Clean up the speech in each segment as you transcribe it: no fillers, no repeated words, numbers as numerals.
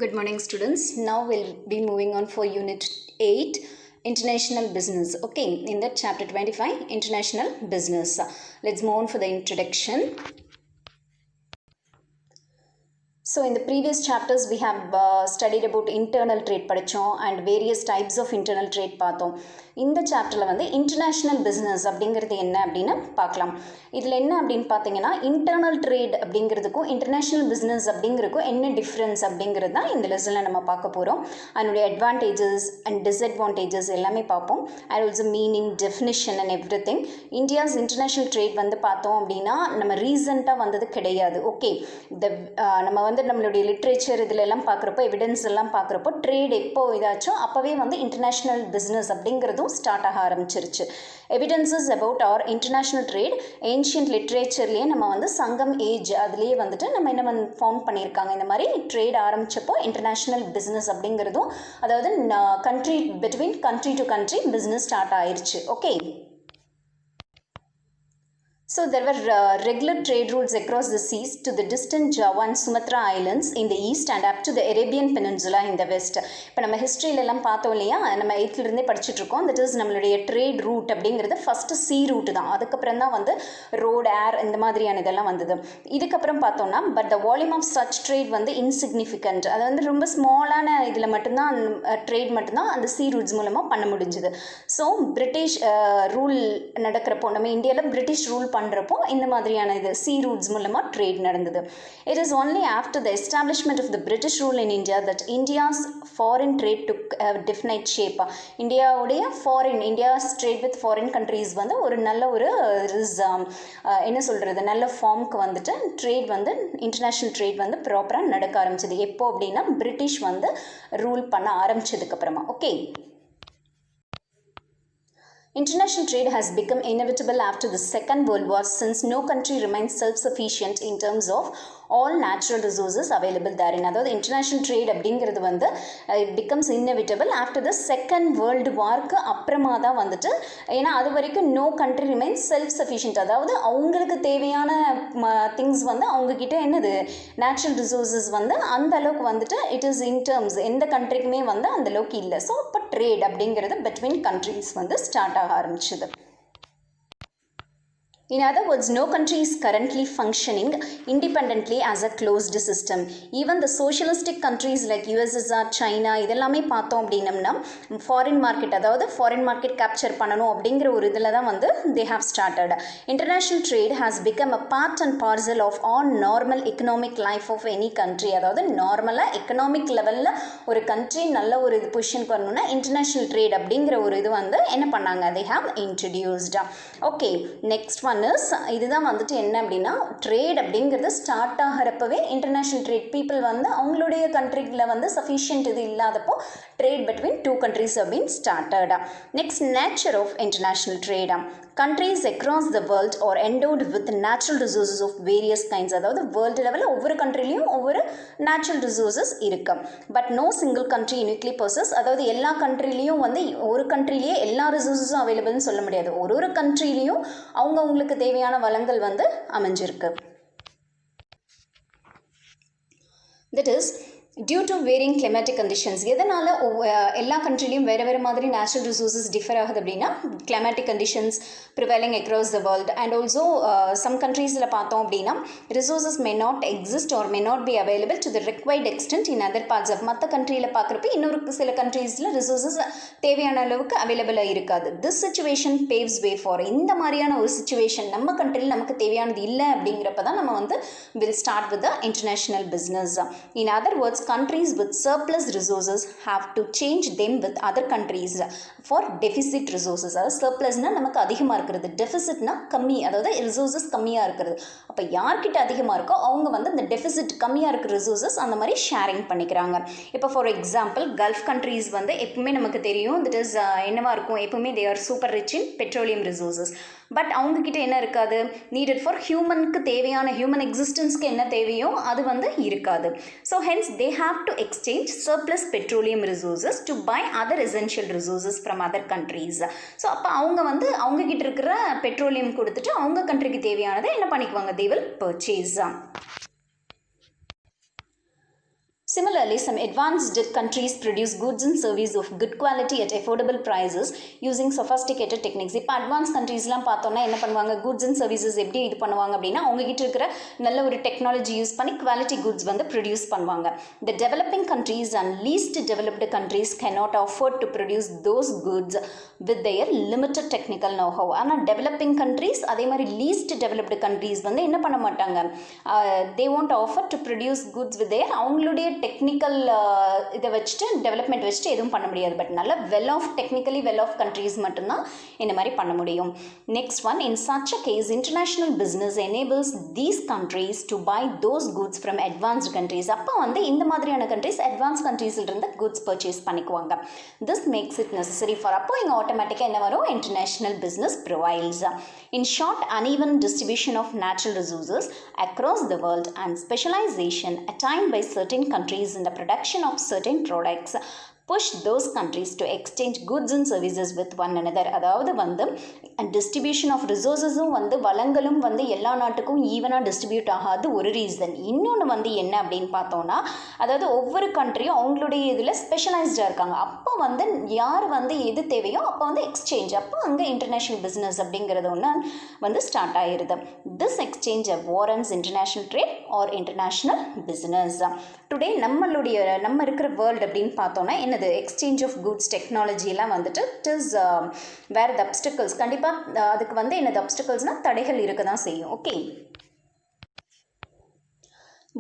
Good morning, students. Now we'll be moving on for Unit 8, International Business. Okay, in that chapter 25, International Business. Let's move on for the introduction. So in the previous chapters we have studied about internal trade படிச்சோம் and various types of internal trade பார்த்தோம். இந்த சாப்டரில் வந்து international business அப்படிங்கிறது என்ன அப்படின்னு பார்க்கலாம். இதில் என்ன அப்படின்னு பார்த்தீங்கன்னா இன்டர்னல் ட்ரேட் அப்படிங்கிறதுக்கும் இன்டர்நேஷ்னல் பிஸ்னஸ் அப்படிங்கிறதுக்கும் என்ன டிஃப்ரென்ஸ் அப்படிங்கிறது தான் இந்த லெசனில் நம்ம பார்க்க போகிறோம். அதனுடைய அட்வான்டேஜஸ் அண்ட் டிஸ்அட்வான்டேஜஸ் எல்லாமே பார்ப்போம். And also meaning, definition and every thing. India's international trade வந்து பார்த்தோம் அப்படின்னா நம்ம ரீசெண்டாக வந்தது கிடையாது. ஓகே, நம்ம வந்து நம்மளுடைய லிட்ரேச்சர் இதில் எல்லாம் பார்க்குறப்போ, எவிடன்ஸ் எல்லாம் பார்க்குறப்போ ட்ரேட் எப்போ இதாச்சோ அப்போவே வந்து இன்டர்நேஷ்னல் பிஸ்னஸ் அப்படிங்கிறதும் ஸ்டார்ட் ஆக ஆரம்பிச்சிருச்சு. Evidences about our international trade ancient லிட்ரேச்சர்லேயே நம்ம வந்து சங்கம் ஏஜ் அதுலேயே வந்துட்டு நம்ம என்ன ஃபவுண்ட் பண்ணியிருக்காங்க. இந்த மாதிரி ட்ரேட் ஆரம்பித்தப்போ இன்டர்நேஷ்னல் பிஸ்னஸ் அப்படிங்கிறதும், அதாவது country between country to country business start ஆயிடுச்சு. Okay, so there were regular trade routes across the seas to the distant Java and Sumatra islands in the east and up to the Arabian Peninsula in the west. இப்போ நம்ம ஹிஸ்ட்ரியிலெல்லாம் பார்த்தோம் இல்லையா, நம்ம எயித்துலேருந்தே படிச்சுட்டு இருக்கோம். That is நம்மளுடைய trade root அப்படிங்கிறது first C route தான். அதுக்கப்புறம் தான் வந்து ரோடு, ஏர் இந்த மாதிரியான இதெல்லாம் வந்தது. இதுக்கப்புறம் பார்த்தோம்னா but the volume of such trade வந்து இன்சிக்னிஃபிகண்ட். அது வந்து ரொம்ப ஸ்மாலான இதில் மட்டும்தான் ட்ரேட் மட்டும்தான் அந்த சி ரூட்ஸ் மூலமாக பண்ண முடிஞ்சுது. ஸோ பிரிட்டிஷ் ரூல் நடக்கிறப்போ, நம்ம இந்தியாவில் பிரிட்டிஷ் ரூல் பண்ணுறப்போ இந்த மாதிரியான இது சி ரூட்ஸ் மூலமாக ட்ரேட் நடந்தது. It is only after the establishment of the British rule in India that India's foreign trade took definite shape. இந்தியாவுடைய India's trade with foreign countries வந்து ஒரு நல்ல ஒரு என்ன சொல்கிறது, நல்ல ஃபார்முக்கு வந்துட்டு ட்ரேட் வந்து இன்டர்நேஷ்னல் ட்ரேட் வந்து ப்ராப்பராக நடக்க ஆரம்பிச்சது. எப்போ அப்படின்னா பிரிட்டிஷ் வந்து ரூல் பண்ண ஆரம்பிச்சதுக்கப்புறமா. Okay, international trade has become inevitable after the Second World War since no country remains self-sufficient in terms of all natural resources available therein. அதாவது இன்டர்நேஷ்னல் ட்ரேட் அப்படிங்கிறது வந்து it becomes inevitable after the Second World Warக்கு அப்புறமா தான் வந்துட்டு. ஏன்னா அது வரைக்கும் no country remains self-sufficient. அதாவது அவங்களுக்கு தேவையான திங்ஸ் வந்து அவங்கக்கிட்ட என்னது நேச்சுரல் ரிசோர்ஸஸ் வந்து அந்த அளவுக்கு வந்துட்டு இட் இஸ் இன் டேர்ம்ஸ் எந்த கண்ட்ரிக்குமே வந்து அந்த அளவுக்கு இல்லை. ஸோ இப்போ ட்ரேட் அப்படிங்கிறது பிட்வீன் கண்ட்ரிஸ் வந்து ஸ்டார்ட் ஆக ஆரம்பிச்சது. In other words, no country is currently functioning independently as a closed system. Even the socialistic countries like USSR, China இதெல்லாமே பார்த்தோம் அப்படின்னம்னா ஃபாரின் மார்க்கெட், அதாவது ஃபாரின் மார்க்கெட் கேப்சர் பண்ணணும் அப்படிங்கிற ஒரு இதில் தான் வந்து they have started. International trade has become a part and parcel of all normal economic life of any country. அதாவது நார்மலாக எக்கனாமிக் லெவலில் ஒரு கண்ட்ரி நல்ல ஒரு இது பொசிஷனுக்கு வரணும்னா இன்டர்நேஷ்னல் ட்ரேட் அப்படிங்கிற ஒரு இது வந்து என்ன பண்ணாங்க, they have introduced. Okay, next one இதுதான் வந்துட்டு என்ன அப்படின்னா ட்ரேட் அப்படிங்கிறது ஸ்டார்ட் ஆகிறப்பவே இன்டர்நேஷ்னல் ட்ரேட் பீப்புள் வந்து அவங்களுடைய கண்ட்ரியில் வந்து சஃபிஷியன்ட் இது இல்லாதப்போ ட்ரேட் பிட்வீன் டூ கண்ட்ரிஸ் அப்படின்னு started. Next, nature of international trade. countries across the world are endowed with natural resources of various kinds. அதாவது வேர்ல்டு லெவலில் ஒவ்வொரு கண்ட்ரிலையும் ஒவ்வொரு நேச்சுரல் ரிசோர்ஸஸ் இருக்கு. But no single country uniquely purchase. அதாவது எல்லா கண்ட்ரிலையும் வந்து ஒரு கண்ட்ரிலேயே எல்லா ரிசோர்ஸஸும் அவைலபிள்னு சொல்ல முடியாது. ஒரு கண்ட்ரிலையும் அவங்களுக்கு தேவையான வளங்கள் வந்து அமைஞ்சிருக்கு. That is due to varying climatic conditions. எதனால் எல்லா கண்ட்ரிலையும் வேறு வேறு மாதிரி நேச்சுரல் ரிசோர்ஸஸ் டிஃபர் ஆகுது அப்படின்னா climatic conditions prevailing across the world and also some countries-ல பார்த்தோம் அப்படின்னா resources may not exist or may not be available to the required extent in other parts of. மற்ற கண்ட்ரியில் பார்க்குறப்ப இன்னொரு சில கண்ட்ரீஸில் ரிசோர்ஸஸ் தேவையான அளவுக்கு அவைலபிளாக இருக்காது. This situation paves way for. இந்த மாதிரியான ஒரு சிச்சுவேஷன் நம்ம கண்ட்ரியில் நமக்கு தேவையானது இல்லை அப்படிங்கிறப்ப தான் நம்ம வந்து will start with the international business. In other words, countries with surplus resources have to change them with other countries for deficit resources. அதாவது சர்ப்ளஸ்னால் நமக்கு அதிகமாக இருக்கிறது, டெஃபிசிட்னா கம்மி, அதாவது ரிசோர்ஸஸ் கம்மியாக இருக்கிறது. அப்போ யார்கிட்ட அதிகமாக இருக்கோ அவங்க வந்து இந்த டெஃபிசிட் கம்மியாக இருக்கிற ரிசோர்ஸஸ் அந்த மாதிரி ஷேரிங் பண்ணிக்கிறாங்க. இப்போ ஃபார் எக்ஸாம்பிள் கல்ஃப் கண்ட்ரீஸ் வந்து எப்பவுமே நமக்கு தெரியும் தட் இஸ் என்னவா இருக்கும், எப்பவுமே they are super rich in petroleum resources. But அவங்கக்கிட்ட என்ன இருக்காது, நீடட் ஃபார் ஹியூமனுக்கு தேவையான ஹியூமன் எக்ஸிஸ்டன்ஸ்க்கு என்ன தேவையோ அது வந்து இருக்காது. So hence they have to exchange surplus petroleum resources to buy other essential resources from other countries. So அப்போ அவங்க வந்து அவங்கக்கிட்ட இருக்கிற பெட்ரோலியம் கொடுத்துட்டு அவங்க கண்ட்ரிக்கு தேவையானதை என்ன பண்ணிக்குவாங்க, they will purchase. Similarly, some advanced countries produce goods and services of good quality at affordable prices using sophisticated techniques. இப்போ அட்வான்ஸ் கண்ட்ரீஸ்லாம் பார்த்தோன்னா என்ன பண்ணுவாங்க, goods and services எப்படி இது பண்ணுவாங்க அப்படின்னா அவங்ககிட்ட இருக்கிற நல்ல ஒரு டெக்னாலஜி யூஸ் பண்ணி குவாலிட்டி goods வந்து ப்ரொடியூஸ் பண்ணுவாங்க. The developing countries and least developed countries cannot afford to produce those goods with their limited technical know-how. ஆனால் டெவலப்பிங் கண்ட்ரீஸ் அதே மாதிரி லீஸ்ட் டெவலப்டு கண்ட்ரீஸ் வந்து என்ன பண்ண மாட்டாங்க, they won't offer to produce goods with their அவங்களுடைய technical இதை வச்சுட்டு டெவலப்மெண்ட் வச்சுட்டு எதுவும் பண்ண முடியாது. பட் நல்ல டெக்னிக்கலி வெல் ஆஃப் கண்ட்ரீஸ் மட்டும்தான் இந்த மாதிரி பண்ண முடியும். Next one, in such a case international business enables these countries to buy those goods from advanced countries. அப்போ வந்து இந்த மாதிரியான கண்ட்ரீஸ் அட்வான்ஸ் கண்ட்ரீஸிலிருந்து குட்ஸ் பர்ச்சேஸ் பண்ணிக்குவாங்க. This makes it necessary for, அப்போ இங்கே ஆட்டோமேட்டிக்காக என்ன வரும், international business provides. In short, uneven distribution of natural resources across the world and specialization attained by certain countries in the production of certain products push those countries to exchange goods and services with one another. அதாவது வந்து distribution of ரிசோர்ஸஸும் வந்து வளங்களும் வந்து எல்லா நாட்டுக்கும் ஈவனாக distribute ஆகாது ஒரு ரீசன். இன்னொன்று வந்து என்ன அப்படின்னு பார்த்தோன்னா, அதாவது ஒவ்வொரு கண்ட்ரியும் அவங்களுடைய இதில் ஸ்பெஷலைஸ்டாக இருக்காங்க. அப்போ வந்து யார் வந்து எது தேவையோ அப்போ வந்து எக்ஸ்சேஞ்ச், அப்போ அங்கே இன்டர்நேஷ்னல் பிஸ்னஸ் அப்படிங்கிறது ஒன்று வந்து ஸ்டார்ட் ஆகிருது. This exchange warrants international trade R international business. Today நம்ம இருக்கிற வேர்ல்டு அப்படின்னு பார்த்தோன்னா என்னது, எக்ஸ்சேஞ்ச் ஆஃப் குட்ஸ் டெக்னாலஜிலாம் வந்துட்டு it is where the opticals. கண்டிப்பாக அதுக்கு வந்து என்னது அப்டிக்கல்ஸ்னால் தடைகள் இருக்க தான் செய்யும். Okay,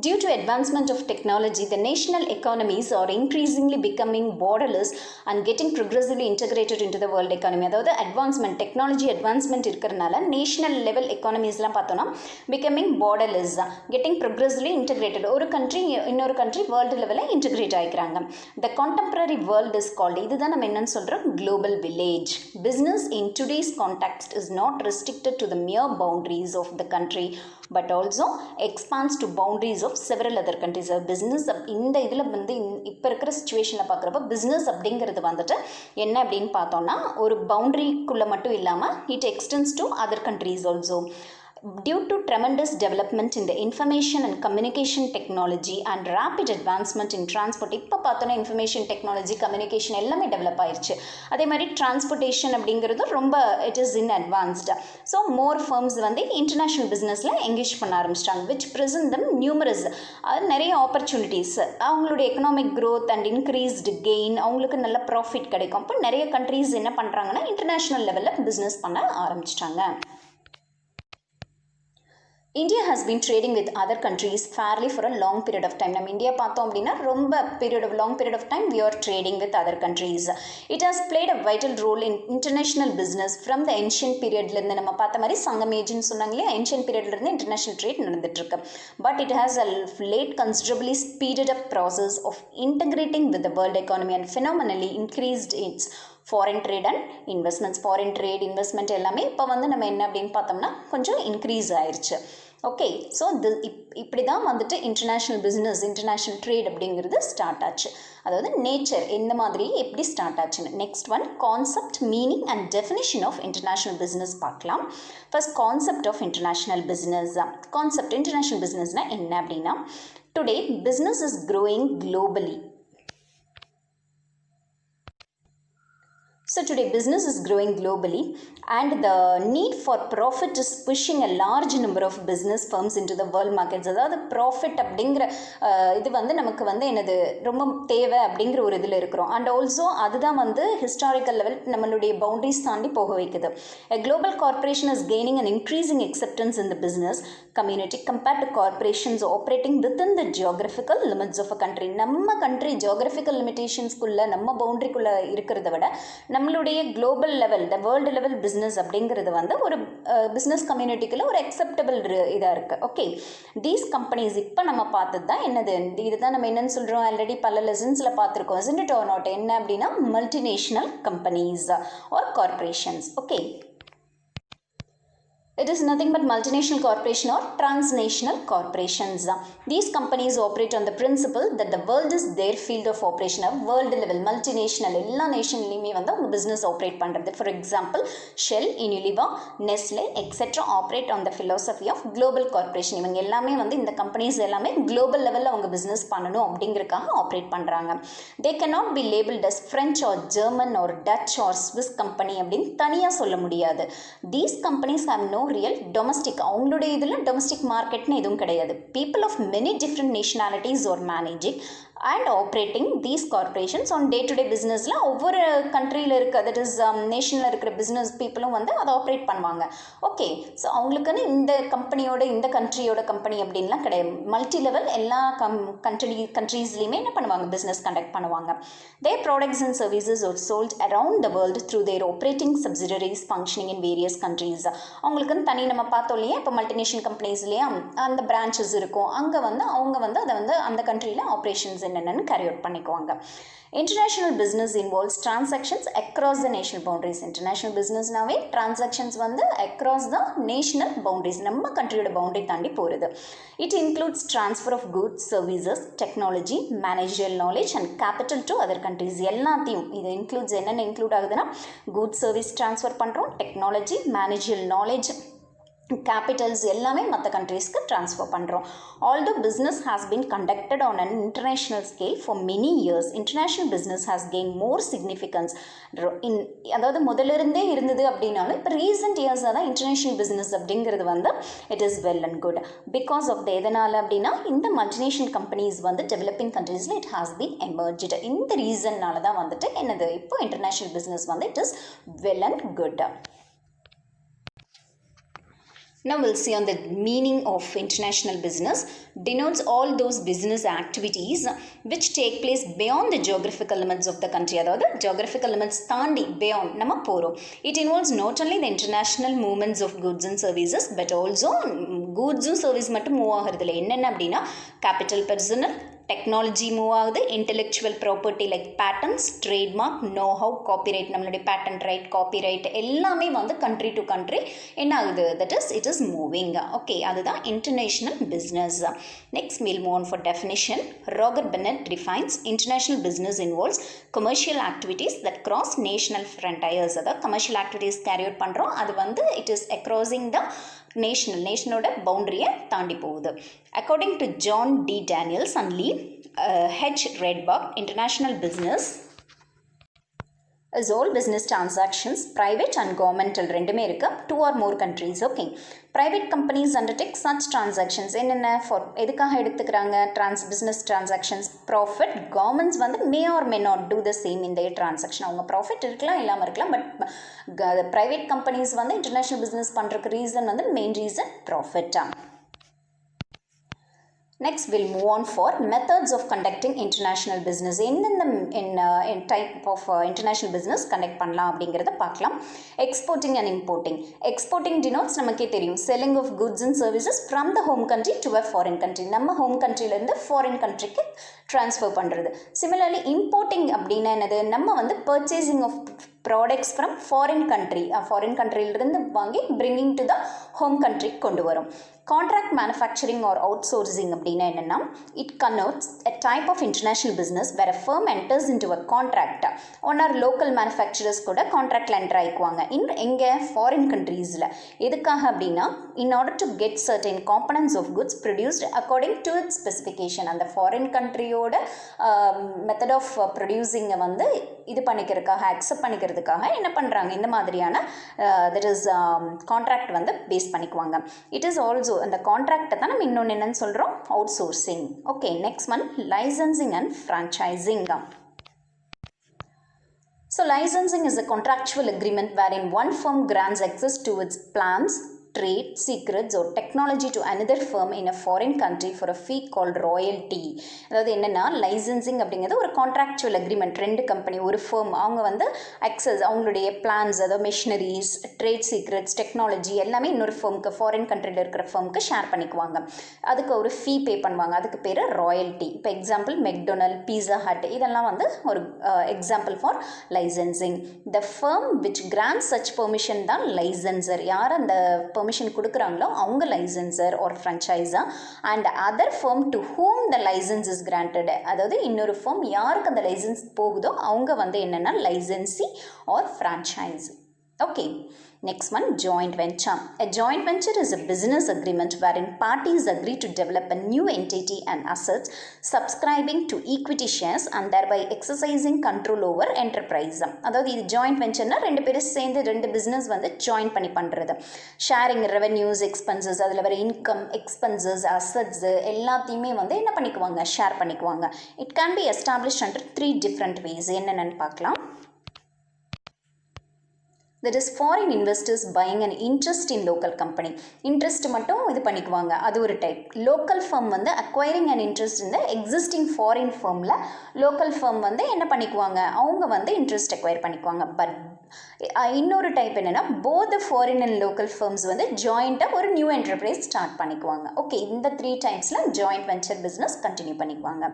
due to advancement of technology, the national economies are increasingly becoming borderless and getting progressively integrated into the world economy. அதாவது advancement, technology advancement இருக்கிறனால national level economiesலாம் பார்த்தோன்னா becoming borderless, getting progressively integrated. ஒரு country இன்னொரு country world level integrate ஆகிக்கிறாங்க. The contemporary world is called, இதுதான் நம்ம என்னன்னு சொல்கிறோம், global village. Business in today's context is not restricted to the mere boundaries of the country but also expands to boundaries of several other countries. Business இந்த இதில் வந்து இப்போ இருக்கிற சுச்சுவேஷனில் பார்க்குறப்ப பிஸ்னஸ் அப்படிங்கிறது வந்துட்டு என்ன அப்படின்னு பார்த்தோன்னா ஒரு பவுண்டரிக்குள்ளே மட்டும் இல்லாமல் it extends to other countries also. Due to tremendous development in the information and communication technology and rapid advancement in transport, இப்போ பார்த்தோன்னா இன்ஃபர்மேஷன் டெக்னாலஜி கம்யூனிகேஷன் எல்லாமே டெவலப் ஆயிடுச்சு. அதே மாதிரி டிரான்ஸ்போர்ட்டேஷன் அப்படிங்கிறது ரொம்ப it is in advanced. So more firms வந்து international பிஸ்னஸில் எங்கேஜ் பண்ண ஆரம்பிச்சிட்டாங்க, விச் ப்ரெசன்ட் தம் நியூமரஸ், அது நிறைய ஆப்பர்ச்சுனிட்டிஸ், அவங்களுடைய economic growth and increased gain, அவங்களுக்கு நல்ல ப்ராஃபிட் கிடைக்கும். அப்போ நிறைய கண்ட்ரீஸ் என்ன பண்ணுறாங்கன்னா இன்டர்நேஷ்னல் லெவலில் பிஸ்னஸ் பண்ண ஆரம்பிச்சிட்டாங்க. India has been trading with other countries fairly for a long period of time. நம்ம இந்தியா பார்த்தோம் அப்படின்னா ரொம்ப long period of time we are trading with other countries. It has played a vital role in international business from the ancient periodலேருந்து. நம்ம பார்த்த மாதிரி சங்கம் ஏஜ்னு சொன்னாங்களே, ancient periodலேருந்து international trade நடந்துட்டு இருக்கு. But it has a late considerably speeded up process of integrating with the world economy and phenomenally increased its foreign trade and investments. Foreign trade investment எல்லாமே இப்போ வந்து நம்ம என்ன அப்படின்னு பார்த்தோம்னா கொஞ்சம் இன்க்ரீஸ் ஆயிடுச்சு. ஓகே, ஸோ இப்படி தான் வந்துட்டு இன்டர்நேஷ்னல் பிஸ்னஸ், இன்டர்நேஷ்னல் ட்ரேட் அப்படிங்கிறது ஸ்டார்ட் ஆச்சு. அதாவது நேச்சர் இந்த மாதிரி எப்படி ஸ்டார்ட் ஆச்சுன்னு. Next one, concept, meaning and definition of international business பார்க்கலாம். First concept of international business. Concept international பிஸ்னஸ்னால் என்ன அப்படின்னா, today business is growing globally. So today business is growing globally and the need for profit is pushing a large number of business firms into the world markets. அதாவது profit அப்படிங்கிற இது வந்து நமக்கு வந்து என்னது ரொம்ப தேவை அப்படிங்கிற ஒரு இதில் இருக்கிறோம். அண்ட் ஆல்சோ அதுதான் வந்து ஹிஸ்டாரிக்கல் லெவல் நம்மளுடைய பவுண்டரிஸ் தாண்டி போக வைக்குது. A global corporation is gaining an increasing acceptance in the business community compared to corporations operating within the geographical limits of a country. நம்ம கண்ட்ரி ஜியோகிராஃபிக்கல் லிமிட்டேஷன்ஸ்குள்ளே நம்ம பவுண்டரிக்குள்ளே இருக்கிறத விட நம்மளுடைய global level, the world level business அப்படிங்கிறது வந்து ஒரு business கம்யூனிட்டிக்குள்ள ஒரு acceptable இதாக இருக்குது. ஓகே, தீஸ் கம்பெனிஸ் இப்போ நம்ம பார்த்தது தான் என்னது, இதுதான் நம்ம என்னன்னு சொல்கிறோம், ஆல்ரெடி பல லெசன்ஸில் பார்த்துருக்கோம். Isn't it or not? என்ன அப்படின்னா multinational companies are corporations. Okay, It is nothing but multinational corporation or transnational corporations. These companies operate on the principle that the world is their field of operation. World level, multinational, எல்லா நேஷன்லையுமே வந்து அவங்க business operate பண்ணுறது. For example Shell, Unilever, Nestle etcetera operate on the philosophy of global corporation. இவங்க எல்லாமே வந்து இந்த companies எல்லாமே குளோபல் லெவலில் அவங்க பிஸ்னஸ் பண்ணணும் அப்படிங்கிறதுக்காக ஆப்ரேட் பண்ணுறாங்க. தே cannot be labeled as French or German or Dutch or Swiss company அப்படின்னு தனியாக சொல்ல முடியாது. These companies have no real domestic, அவங்களுடைய இதில் டொமஸ்டிக் மார்க்கெட்னு எதுவும் கிடையாது. People of many different nationalities are managing and operating these corporations on day-to-day businessல ஒவ்வொரு கண்ட்ரியில் இருக்க, தட் இஸ் நேஷனில் இருக்கிற பிஸ்னஸ் பீப்புளும் வந்து அதை ஆப்ரேட் பண்ணுவாங்க. ஓகே, ஸோ அவங்களுக்குன்னு இந்த கம்பெனியோட இந்த கண்ட்ரியோட கம்பெனி அப்படின்லாம் கிடையாது. மல்டி லெவல் எல்லா கண்ட்ரீஸ்லையுமே என்ன பண்ணுவாங்க, பிஸ்னஸ் கண்டக்ட் பண்ணுவாங்க. Their products and services are sold around the world through their operating subsidiaries functioning in various countries. அவங்களுக்குன்னு தனி நம்ம பார்த்தோம் இல்லையா, இப்போ மல்டிநேஷனல் கம்பெனிஸ்லேயே அந்த பிரான்ச்சஸ் இருக்கும், அங்கே வந்து அவங்க வந்து அதை வந்து அந்த கண்ட்ரியில் ஆப்ரேஷன்ஸ் என்னென்னு கேரி அவுட் பண்ணிக்குவாங்க. International business involves transactions across the national boundaries. International businessனாவே transactions வந்து across the national boundaries, நம்ம கண்ட்ரியோட பவுண்டரி தாண்டி போகிறது. It includes transfer of goods, services, technology, managerial knowledge and capital to other countries. எல்லாத்தையும் இது includes. என்னென்ன include ஆகுதுன்னா, goods service transfer பண்ணுறோம், technology, managerial knowledge, Capitals எல்லாமே மற்ற கண்ட்ரீஸ்க்கு ட்ரான்ஸ்ஃபர் பண்ணுறோம். Although business has been conducted on an international scale for many years, international business has gain more significance. அதாவது முதலிருந்தே இருந்தது அப்படின்னாலும் இப்போ ரீசெண்ட் இயர்ஸாக தான் இன்டர்நேஷ்னல் பிஸ்னஸ் அப்படிங்கிறது வந்து it is well and good. Because of the எதனால் அப்படின்னா, இந்த மல்டிநேஷ்னல் கம்பெனிஸ் வந்து டெவலப்பிங் கண்ட்ரீஸில் இட் ஹாஸ் பீன் எமர்ஜ்டு. இந்த ரீசன்னால தான் வந்துட்டு என்னது, இப்போ இன்டர்நேஷ்னல் பிஸ்னஸ் வந்து it is well and good. Now we'll see on the meaning of international business. Denotes all those business activities which take place beyond the geographical limits of the country. அதாவது geographical limits தாண்டி beyond நம்ம போகிறோம். It involves not only the international movements of goods and services but also goods-உம் service மட்டும் move ஆகிறது இல்லை. என்னென்ன அப்படின்னா, capital, personnel, டெக்னாலஜி மூவ் ஆகுது, intellectual property like patents, trademark, know how, copyright, நம்மளுடைய பேட்டன்ட் ரைட், காப்பிரைட் எல்லாமே வந்து கண்ட்ரி டு கண்ட்ரி என்ன ஆகுது, that is it is moving. Okay, அதுதான் international business. Next we'll move on for definition. Roger Bennett defines international business involves commercial activities that cross national frontiers. அதாவது commercial activities carry out பண்ணுறோம், அது வந்து it is அக்ராசிங் த நேஷனோட பவுண்டரியை தாண்டி போகுது. According to John D Daniels and Lee H Radebaugh, international business is all business transactions, private and governmental ரெண்டுமே இருக்கு, 2 or more countries. Okay, private companies undertake such transactions. என்னென்ன for எதுக்காக எடுத்துக்கிறாங்க, business transactions, profit. Governments வந்து may or may not do the same in their transaction. அவங்க profit இருக்கலாம் இல்லாமல் இருக்கலாம், பட் ப்ரைவேட் கம்பெனிஸ் வந்து இன்டர்நேஷ்னல் பிஸ்னஸ் பண்ணுறதுக்கு ரீசன் வந்து மெயின் ரீசன் ப்ராஃபிட்டா. Next we'll move on for methods of conducting international business. என்னென்ன type of international business conduct பண்ணலாம் அப்படிங்கிறத பார்க்கலாம். Exporting and importing. Exporting denotes நமக்கே தெரியும், selling of goods and services from the home country to a foreign country. நம்ம home கண்ட்ரிலேருந்து foreign கண்ட்ரிக்கு transfer பண்ணுறது. சிமிலர்லி இம்போர்ட்டிங் அப்படின்னா என்னது, நம்ம வந்து purchasing of products from foreign கண்ட்ரியிலிருந்து வாங்கி bringing to the home country கொண்டு வரும். Contract manufacturing or out sourcing அப்படின்னா என்னென்னா, it connotes a type of international business where a firm enters into a contract. One or local manufacturers கூட கான்ட்ராக்டில் enter ஆகிக்குவாங்க எங்கே, ஃபாரின் கண்ட்ரீஸில். எதுக்காக அப்படின்னா, in order to get certain components of goods produced according to its specification. அந்த foreign கண்ட்ரியோட method of ப்ரொடியூசிங்கை வந்து இது பண்ணிக்கிறதுக்காக, அக்செப்ட் பண்ணிக்கிறதுக்காக என்ன பண்ணுறாங்க, இந்த மாதிரியான தட் இஸ் கான்ட்ராக்ட் வந்து பேஸ் பண்ணிக்குவாங்க. இட் இஸ் ஆல்சோ அந்த கான்ட்ராக்டை தான் நம்ம இன்னொன்று என்னன்னு சொல்கிறோம், outsourcing. Okay, next one licensing and franchising. So licensing is a contractual agreement wherein one firm grants access to its plans, trade secrets or technology to another firm in a foreign country for a fee called royalty. அதாவது என்னென்னா, licensing அப்படிங்கிறது ஒரு contractual agreement. ரெண்டு company, ஒரு firm, அவங்க வந்து access அவங்களுடைய plans, அதாவது மிஷினரிஸ், ட்ரேட் சீக்ரெட்ஸ், டெக்னாலஜி எல்லாமே இன்னொரு ஃபர்முக்கு, ஃபாரின் கண்ட்ரியில் இருக்கிற ஃபர்முக்கு ஷேர் பண்ணிக்குவாங்க. அதுக்கு ஒரு ஃபீ பே பண்ணுவாங்க, அதுக்கு பேர் ராயல்ட்டி. இப்போ எக்ஸாம்பிள் மெக்டொனல்ட், பீஸா ஹட் இதெல்லாம் வந்து ஒரு example for licensing. The firm which grants such permission தான் லைசன்சர். யார் அந்த பெர்மிஷன் பெர்மிஷன் கொடுக்குறாங்களோ அவங்க licensor or franchisor and other firm to whom the license is granted. அதாவது இன்னொரு firm யாருக்கு அந்த லைசன்ஸ் போகுதோ அவங்க வந்து என்னென்னா licensee or franchise. Okay, next one, joint venture. A joint venture is a business agreement wherein parties agree to develop a new entity and assets, subscribing to equity shares and thereby exercising control over enterprise. அதாவது இது joint ventureனா ரெண்டு பேரும் சேர்ந்து ரெண்டு business வந்து join பண்ணி பண்ணுறது. Sharing revenues expenses அதில் வர இன்கம் எக்ஸ்பென்சஸ் அசட்ஸ் எல்லாத்தையுமே வந்து என்ன பண்ணிக்குவாங்க ஷேர் பண்ணிக்குவாங்க. It can be established under 3 different ways. என்னென்னு பார்க்கலாம். That is foreign investors buying an interest in local company. Interest மட்டும் இது பண்ணிக்குவாங்க, அது ஒரு டைப். லோக்கல் firm வந்து acquiring an interest in the existing foreign firmல local firm வந்து என்ன பண்ணிக்குவாங்க அவங்க வந்து interest acquire பண்ணிக்குவாங்க. பட் இன்னொரு டைப் என்னென்னா both the foreign and local firms வந்து ஜாயிண்ட்டாக ஒரு நியூ என்டர்பிரைஸ் ஸ்டார்ட் பண்ணிக்குவாங்க. ஓகே, இந்த 3 டைப்ஸில் ஜாயிண்ட் வெஞ்சர் பிஸ்னஸ் கண்டினியூ பண்ணிக்குவாங்க.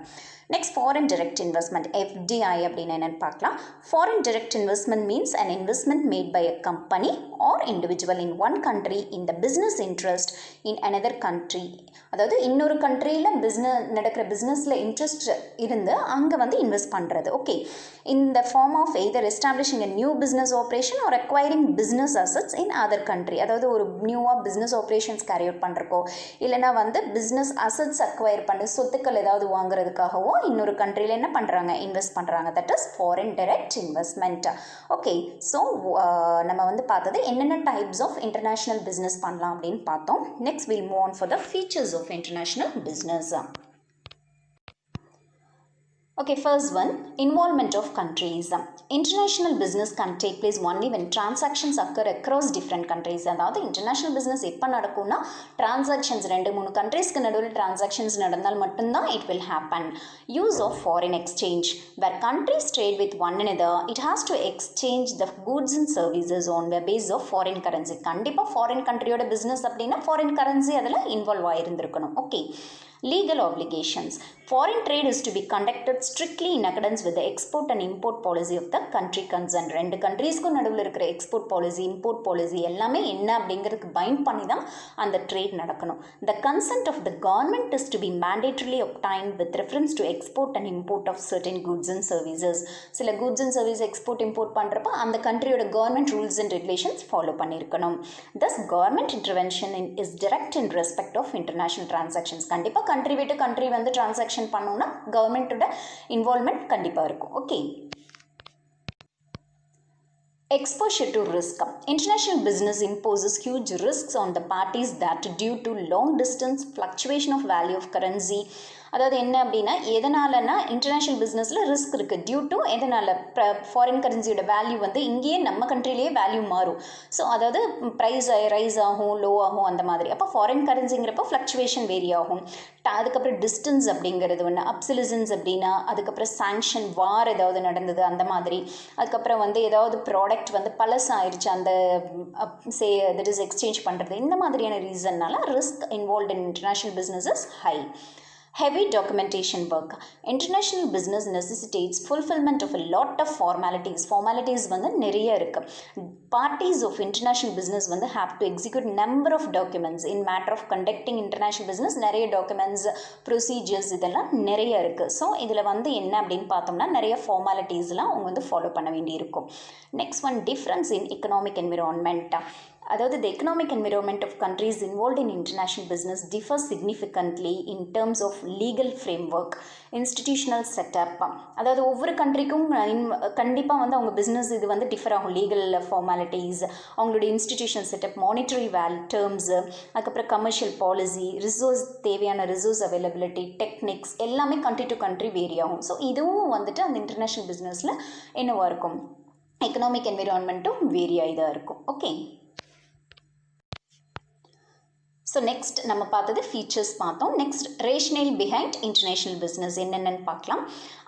Next foreign direct investment FDI அப்படின்னு என்னென்னு பார்க்கலாம். Foreign direct investment means an investment made by a company or individual in one country in the business interest in another country. அதாவது இன்னொரு கண்ட்ரியில் நடக்கிற பிஸ்னஸில் interest இருந்து அங்கே வந்து இன்வெஸ்ட் பண்ணுறது. Okay, in the form of either establishing a new business operation or acquiring business assets in other country. அதாவது ஒரு நியூவாக பிஸ்னஸ் ஆப்ரேஷன்ஸ் கேரி அவுட் பண்ணுறக்கோ இல்லைனா வந்து பிஸ்னஸ் அசட்ஸ் அக்வயர் பண்ணி சொத்துக்கள் ஏதாவது வாங்குறதுக்காகவோ இன்னொரு கண்ட்ரியில் என்ன பண்ணுறாங்க இன்வெஸ்ட் பண்ணுறாங்க. That is foreign direct investment. Okay, so நம்ம வந்து பார்த்தது என்னென்ன டைப்ஸ் ஆஃப் இன்டர்நேஷ்னல் பிஸ்னஸ் பண்ணலாம் அப்படின்னு பார்த்தோம். Next will move on for the features of international business. Okay, first one, involvement of countries. International business can take place only when transactions occur across different countries. அதாவது international business எப்போ நடக்கும்னா transactions 2-3 countriesக்கு நடுவில் transactions நடந்தால் மட்டும்தான் it will happen. Use of foreign exchange. Where countries trade with one another, it has to exchange the goods and services on the basis of foreign currency. கண்டிப்பாக foreign countryயோட business அப்படின்னா foreign currency அதில் involve ஆகிருந்திருக்கணும். Okay, legal obligations. Foreign trade is to be conducted strictly in accordance with the export and import policy of the country concerned. ரெண்டு கண்ட்ரீஸ்க்கும் நடுவில் இருக்கிற export policy import policy எல்லாமே என்ன அப்படிங்கிறதுக்கு பைண்ட் பண்ணி தான் அந்த ட்ரேட் நடக்கணும். The consent of the government is to be mandatorily obtained with reference to export and import of certain goods and services. சில goods and service export import பண்ணுறப்ப அந்த கண்ட்ரியோட government rules and regulations follow பண்ணியிருக்கணும். Thus government intervention is direct in respect of international transactions. கண்டிப்பாக country விட்டு country வந்து transaction பண்ணோம்னா கவர்மெண்ட்டோட இன்வால்மெண்ட் கண்டிப்பாக இருக்கும். Okay, exposure to risk. International business imposes huge risks on the parties that due to long distance, fluctuation of value of currency. அதாவது என்ன அப்படின்னா எதனாலனா இன்டர்நேஷ்னல் பிஸ்னஸில் ரிஸ்க் இருக்குது. டியூ டு எதனால் ஃபாரின் கரன்சியோட வேல்யூ வந்து இங்கேயே நம்ம கண்ட்ரிலேயே வேல்யூ மாறும். ஸோ அதாவது ப்ரைஸ் ரைஸ் ஆகும் லோ ஆகும் அந்த மாதிரி. அப்போ ஃபாரின் கரன்சிங்கிறப்போ ஃப்ளக்சுவேஷன் வேரி ஆகும். அதுக்கப்புறம் டிஸ்டன்ஸ் அப்படிங்கிறது ஒன்று, அப்சிலிசன்ஸ் அப்படின்னா அதுக்கப்புறம் சாங்ஷன் வார் ஏதாவது நடந்தது அந்த மாதிரி. அதுக்கப்புறம் வந்து ஏதாவது ப்ராடக்ட் வந்து பழசாயிருச்சு அந்த தட் இஸ் எக்ஸ்சேஞ்ச் பண்ணுறது, இந்த மாதிரியான ரீசன்னால risk involve in international business is high. Heavy documentation work. International business necessitates fulfillment of a lot of formalities. Formalities வந்து நிறைய இருக்கு. Parties of international business வந்து have to execute number of documents in matter of conducting international business. நிறைய documents, procedures இதெல்லாம் நிறைய இருக்கு. So இதில் வந்து என்ன அப்படின்னு பார்த்தோம்னா நிறைய ஃபார்மாலிட்டிஸ்லாம் அவங்க வந்து ஃபாலோ பண்ண வேண்டி இருக்கும். Next one, difference in economic environment. அதாவது the economic environment of countries involved in international business differs significantly in terms of legal framework, institutional setup. அதாவது ஒவ்வொரு கண்ட்ரிக்கும் கண்டிப்பாக வந்து அவங்க பிஸ்னஸ் இது வந்து டிஃபர் ஆகும். லீகல் ஃபார்மாலிட்டிஸ், அவங்களுடைய இன்ஸ்டிடியூஷனல் செட்டப், மானிட்டரி டேர்ம்ஸு, அதுக்கப்புறம் கமர்ஷியல் பாலிசி, ரிசோர்ஸ் தேவையான ரிசோர்ஸ் அவைலபிலிட்டி, டெக்னிக்ஸ் எல்லாமே கண்ட்ரி டு கண்ட்ரி வேரி ஆகும். ஸோ இதுவும் வந்துட்டு அந்த இன்டர்நேஷ்னல் பிஸ்னஸில் என்னவாக இருக்கும், எக்கனாமிக் என்விரான்மெண்ட்டும் வேரி ஆகி தான் இருக்கும். ஓகே, ஸோ நெக்ஸ்ட் நம்ம பார்த்தது ஃபீச்சர்ஸ் பார்த்தோம். Next rational behind international business என்னென்னு பார்க்கலாம்.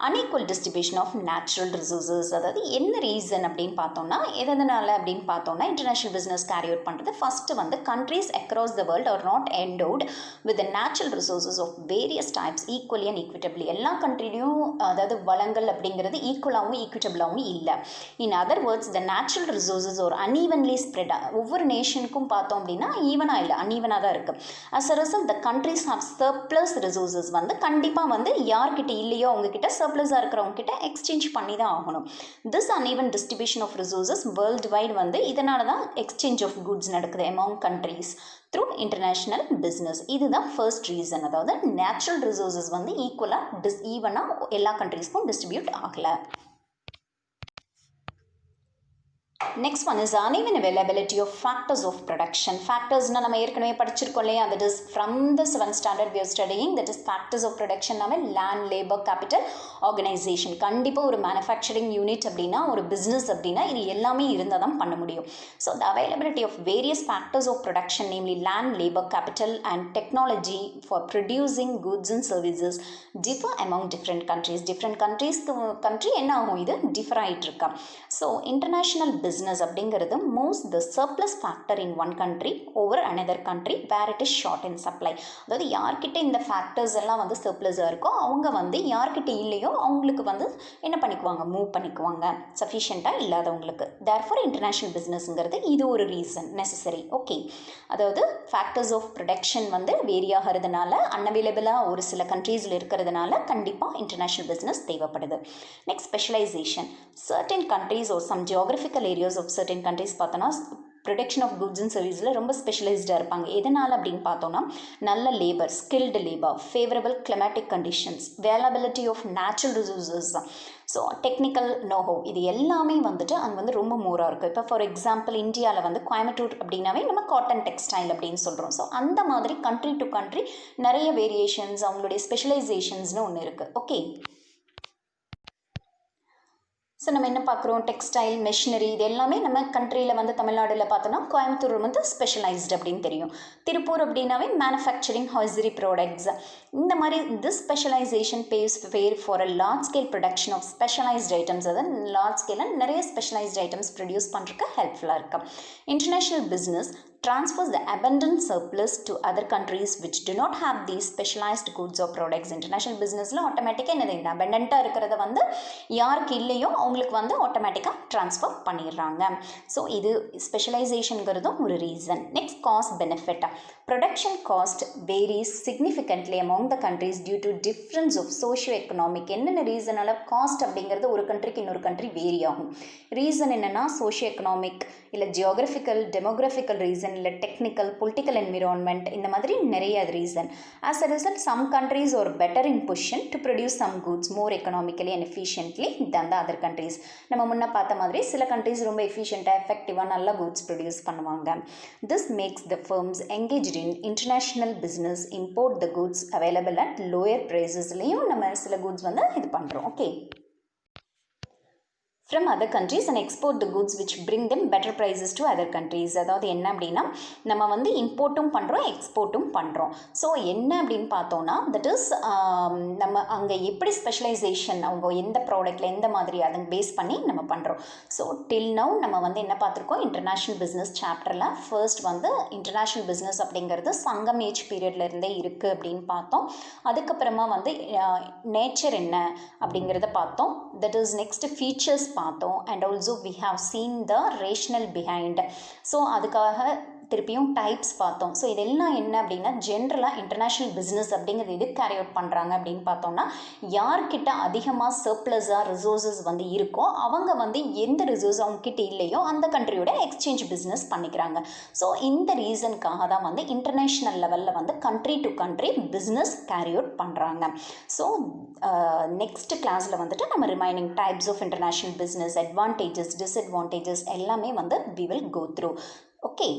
Unequal distribution of natural resources, அதாவது என்ன ரீசன் அப்படின்னு பார்த்தோம்னா எதனால அப்படின்னு பார்த்தோம்னா இன்டர்நேஷ்னல் பிஸ்னஸ் கேரி அவுட் பண்ணுறது. ஃபஸ்ட்டு வந்து countries across the world are not endowed with natural resources of various types equally and equitably. எல்லா கண்ட்ரிலையும் அதாவது வளங்கள் அப்படிங்கிறது ஈக்குவலாகவும் ஈக்விட்டபிளாகவும் இல்லை. In other words the natural resources ஒரு அன்ஈவன்லி ஸ்ப்ரெட். ஒவ்வொரு நேஷனுக்கும் பார்த்தோம் அப்படின்னா ஈவனாக இல்லை, அன்ஈவனாக தான் இருக்குது. As a result the countries have surplus resources வந்து கண்டிப்பாக வந்து யார்கிட்ட இல்லையோ அவங்கக்கிட்ட சர்ப்ளஸாக இருக்கிறவங்க கிட்ட எக்ஸ்சேஞ்ச் பண்ணி தான் ஆகணும். This uneven distribution of resources world wide வந்து இதனால தான் எக்ஸ்சேஞ்ச் ஆஃப் குட்ஸ் நடக்குது among countries through international business. இதுதான் ஃபர்ஸ்ட் ரீசன். அதாவது நேச்சுரல் ரிசோர்ஸஸ் வந்து ஈவனாக எல்லா கண்ட்ரீஸ்க்கும் டிஸ்ட்ரிபியூட் ஆகலை. Next one is uneven availability of factors of production. Factors na நம்ம ஏற்கனவே படிச்சிருக்கோம் இல்லையா, that is from the 7th standard we are studying, that is factors of production நாம land, labor, capital, organization. கண்டிப்பாக ஒரு மேனுஃபேக்சரிங் யூனிட் அப்படின்னா ஒரு business அப்படின்னா இது எல்லாமே இருந்தால் தான் பண்ண முடியும். So the availability of various factors of production namely land, labor, capital and technology for producing goods and services differ among different countries. Different country என்ன ஆகும், இது டிஃபர் ஆகிட்டு இருக்கா. ஸோ இன்டர்நேஷ்னல் பிஸ்னஸ் அப்படிங்கிறது most the surplus factor in one country over another country where it is short in supply. அதாவது யார்கிட்ட இந்த factors எல்லாம் வந்து சர்ப்ளஸாக இருக்கோ அவங்க வந்து யார்கிட்ட இல்லையோ அவங்களுக்கு வந்து என்ன பண்ணிக்குவாங்க, மூவ் பண்ணிக்குவாங்க சஃபிஷியண்ட்டாக இல்லாதவங்களுக்கு. தேர்ஃபார் இன்டர்நேஷ்னல் பிஸ்னஸ்ங்கிறது இது ஒரு ரீசன் நெசசரி. ஓகே, அதாவது ஃபேக்டர்ஸ் ஆஃப் ப்ரொடக்ஷன் வந்து வேரி ஆகிறதுனால அன்அவைலபிளாக ஒரு சில கண்ட்ரீஸில் இருக்கிறதுனால கண்டிப்பாக இன்டர்நேஷ்னல் பிஸ்னஸ் தேவைப்படுது. Next specialisation. சர்டன் கண்ட்ரீஸ் ஒரு some geographical areas of certain countries பார்த்தோன்னா ப்ரொடக்ஷன் ஆஃப் குட்ஸ் அண்ட் சர்வீஸில் ரொம்ப ஸ்பெஷலைஸ்டாக இருப்பாங்க. எதனால் அப்படின்னு பார்த்தோன்னா நல்ல labour, skilled labour, favourable climatic conditions, availability of natural resources, so technical know how, இது எல்லாமே வந்துட்டு அங்கே வந்து ரொம்ப மோராக இருக்குது. இப்போ ஃபார் எக்ஸாம்பிள் இந்தியாவில் வந்து கோயம்புத்தூர் அப்படின்னாவே நம்ம காட்டன் டெக்ஸ்டைல் அப்படின்னு சொல்கிறோம். ஸோ அந்த மாதிரி கண்ட்ரி டு கண்ட்ரி நிறைய வேரியேஷன்ஸ், அவங்களுடைய ஸ்பெஷலைசேஷன்ஸ்னு ஒன்று இருக்குது. ஓகே, ஸோ நம்ம என்ன பார்க்குறோம், டெக்ஸ்டைல், மெஷினரி, இது எல்லாமே நம்ம கண்ட்ரியில் வந்து தமிழ்நாடுல பார்த்தோன்னா கோயம்புத்தூர் வந்து ஸ்பெஷலைஸ்டு அப்படின்னு தெரியும். திருப்பூர் அப்படின்னாவே மேனுஃபேக்சரிங், ஹாய்சரி ப்ராடக்ட்ஸ், இந்த மாதிரி this specialisation pair for a large scale production of specialised items. அதாவது லார்ஜ் ஸ்கேலில் நிறைய ஸ்பெஷலைஸ்ட் ஐட்டம்ஸ் ப்ரொடியூஸ் பண்ணுறதுக்கு ஹெல்ப்ஃபுல்லாக இருக்கும். International business transfers the abundant surplus to other countries which do not have these specialized goods or products. International பிஸ்னஸில் ஆட்டோமேட்டிக்காக என்னது, அபண்டண்ட்டாக இருக்கிறத வந்து யாருக்கு இல்லையோ அவங்களுக்கு வந்து ஆட்டோமேட்டிக்காக ட்ரான்ஸ்ஃபர் பண்ணிடுறாங்க. ஸோ இது ஸ்பெஷலைசேஷனுங்கிறதும் ஒரு reason. Next cost benefit. Production cost varies significantly among the countries due to difference of socio economic. என்னென்ன ரீசனால் காஸ்ட் அப்படிங்கிறது ஒரு கண்ட்ரிக்கு இன்னொரு கண்ட்ரி வேரி ஆகும். ரீசன் என்னென்னா சோஷியோ எக்கனாமிக், இல்லை ஜியோகிராஃபிக்கல், டெமோகிராஃபிக்கல் ரீசன், இல்லை டெக்னிக்கல், பொலிட்டிக்கல் என்விரான்மெண்ட், இந்த மாதிரி நிறைய reason. As a result some countries are better in position to produce some goods more economically and efficiently than the other countries. நம்ம முன்ன பார்த்த மாதிரி சில கண்ட்ரீஸ் ரொம்ப எஃபிஷியண்ட்டாக, எஃபெக்டிவாக நல்ல குட்ஸ் ப்ரொடியூஸ் பண்ணுவாங்க. This makes the firms engaged in international business import the goods available at lower ப்ரைஸஸ்லையும் நம்ம சில குட்ஸ் வந்து இது பண்ணுறோம். Okay, from other countries and export the goods which bring them better prices to other countries. அதாவது என்ன அப்படின்னா நம்ம வந்து இம்போர்ட்டும் பண்ணுறோம், எக்ஸ்போர்ட்டும் பண்ணுறோம். ஸோ என்ன அப்படின்னு பார்த்தோன்னா தட் இஸ் நம்ம அங்கே எப்படி ஸ்பெஷலைசேஷன், அவங்க எந்த ப்ராடக்டில் எந்த மாதிரி அதை பேஸ் பண்ணி நம்ம பண்ணுறோம். ஸோ டில் நவ் நம்ம வந்து என்ன பார்த்துருக்கோம், இன்டர்நேஷ்னல் பிஸ்னஸ் சாப்டரில் ஃபர்ஸ்ட் வந்து இன்டர்நேஷ்னல் பிஸ்னஸ் அப்படிங்கிறது சங்கம் ஏஜ் பீரியட்ல இருந்தே இருக்குது அப்படின்னு பார்த்தோம். அதுக்கப்புறமா வந்து நேச்சர் என்ன அப்படிங்கிறத பார்த்தோம். தட் இஸ் நெக்ஸ்ட் ஃபீச்சர்ஸ் பார்த்தோம். And also we have seen the rational behind. ஸோ அதுக்காக திருப்பியும் டைப்ஸ் பார்த்தோம். ஸோ இதெல்லாம் என்ன அப்படின்னா ஜென்ரலாக இன்டர்நேஷ்னல் பிஸ்னஸ் அப்படிங்கிறது எது கேரி அவுட் பண்ணுறாங்க அப்படின்னு பார்த்தோம்னா யார்கிட்ட அதிகமாக சர்ப்ளஸாக ரிசோர்ஸஸ் வந்து இருக்கோ அவங்க வந்து எந்த ரிசோர்ஸ் அவங்கக்கிட்ட இல்லையோ அந்த கண்ட்ரியோட எக்ஸ்சேஞ்ச் பிஸ்னஸ் பண்ணிக்கிறாங்க. ஸோ இந்த ரீசனுக்காக தான் வந்து இன்டர்நேஷ்னல் லெவலில் வந்து country to country business carry out பண்ணுறாங்க. ஸோ நெக்ஸ்ட் கிளாஸில் வந்துட்டு நம்ம remaining types of international business, advantages, disadvantages எல்லாமே வந்து we will go through. Okay.